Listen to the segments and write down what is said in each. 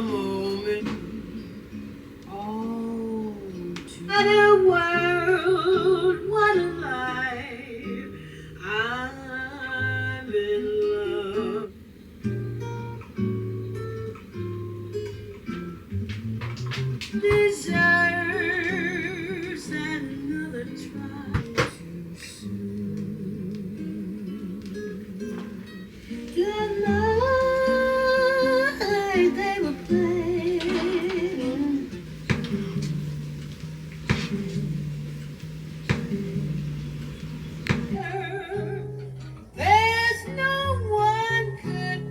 moment. Oh, what a world, what a life. I'm in love. Deserves another try too soon. Good night, they were playing. There's no one could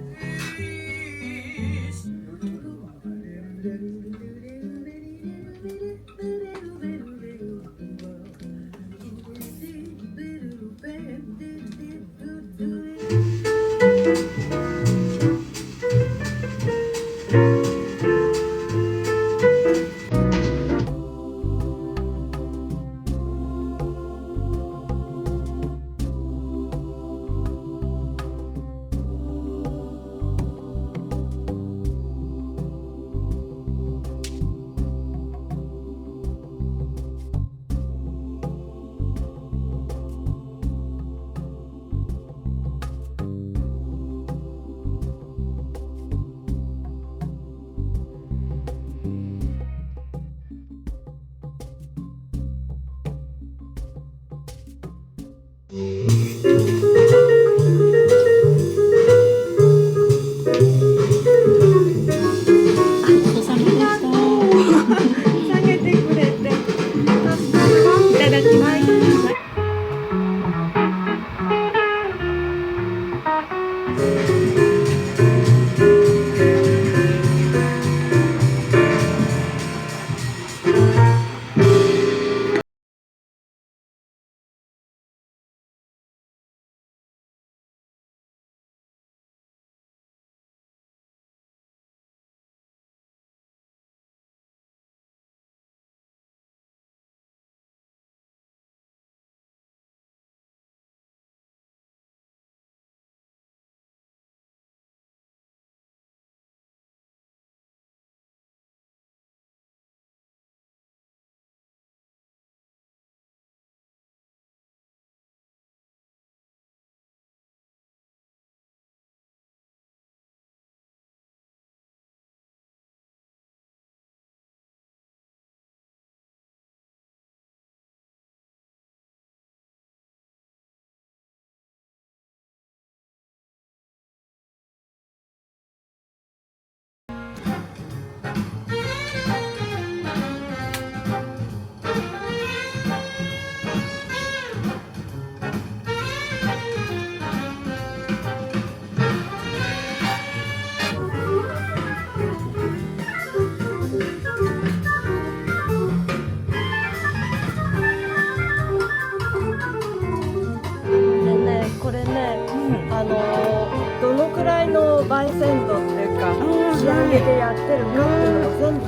どのくらいの焙煎度っていうか仕上げでやってるかっていうのを全部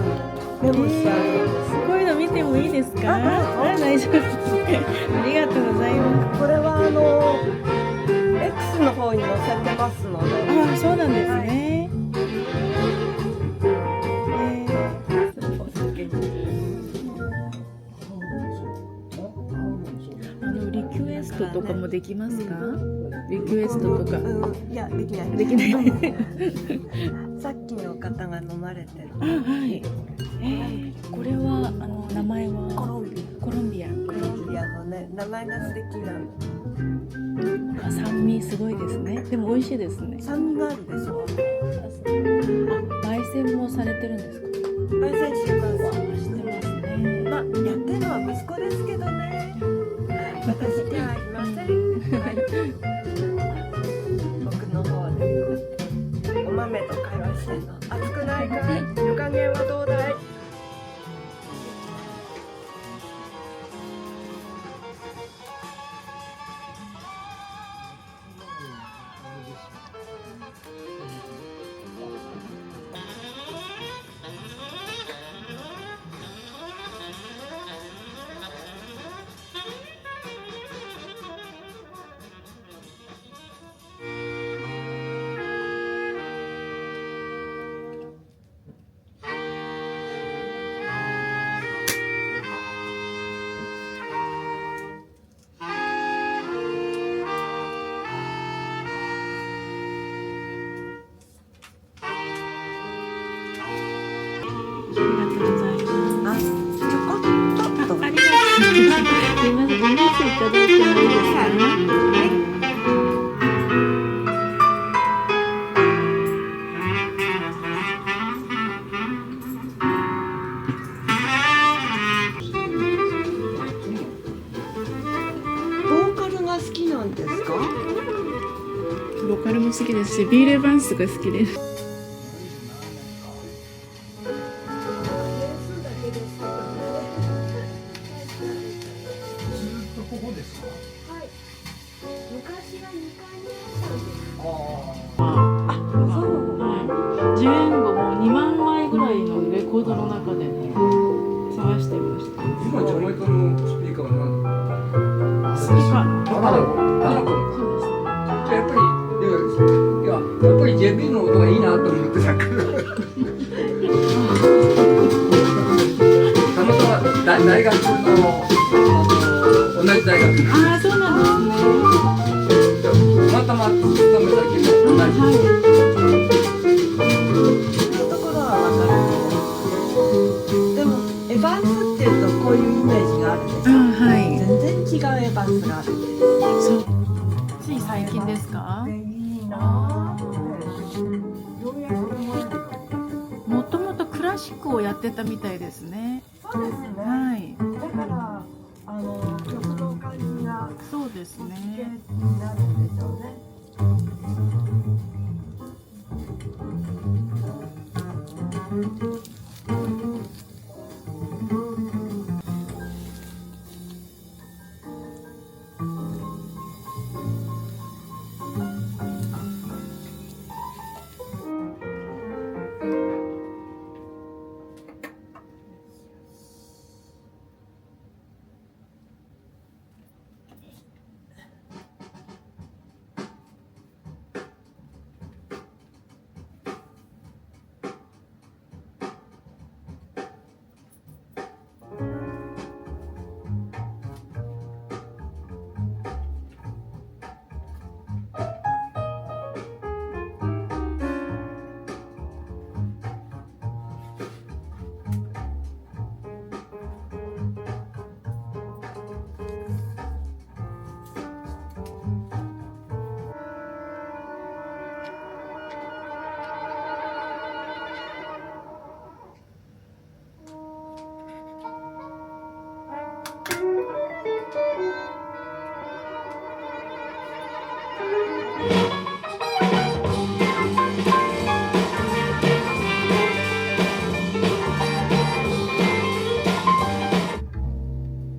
メモしてあるんです。こういうの見てもいいですか？大丈夫です。ありがとうございます。これはX の方に載せてますので。そうなんですね。お酒にリクエストとかもできますか？リクエストとか。いや、できない。できない。さっきの方が飲まれてる。はい。これは名前はコロンビアのね、名前が素敵なの。酸味すごいですね。でも美味しいですね。酸味があるでしょ。焙煎もされてるんですか？焙煎してます。してますね。まあ、やってるのは息子ですけどね。私ではありません。僕の方でお豆と会話してるの。熱くないかい？湯加減はどうだい？がとうございます。あ、ちょこっと。ありがとう。すいません、お水いただいてもいいですか？はい。ボーカルが好きなんですか？ボーカルも好きですし、ビール・エヴァンスが好きです。10年後もう2万枚ぐらいのレコードの中で探してました。今ジャマイカのスピーカーは何？スピーカー。アナログ。そうですね。じゃあやっぱりやっぱり JB の音がいいなと思ってたからたまたま大学の同じ大学のああ、そうなんですね。たまたま勤めた時も同じ、はい。ところはわかるけど。でもエヴァンスっていうとこういうイメージがあるでしょ。はい。全然違うエヴァンスがある。そう。つい最近ですか？いいなぁ。ようやく思える。もともとクラシックをやってたみたいですね。そうですね。はい。だから曲の感じがそうです綺麗ね。になるんでしょうね。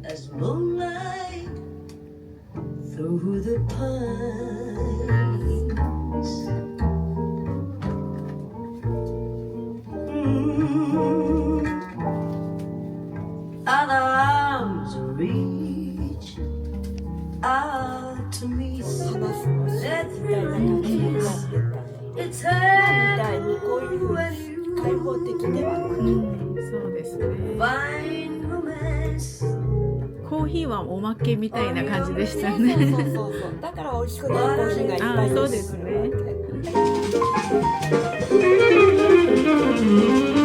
As moonlight through the pines, other arms reach out to me. 話すの Let みたいな感じになってた。 it's みたいに time こういう when 開 you 放的ではなく、そうですね。 find romance. コーヒーはおまけみたいな感じでしたそうね。そうそう。だから美味しくないコーヒーがいっぱいあ、そうですね。ね。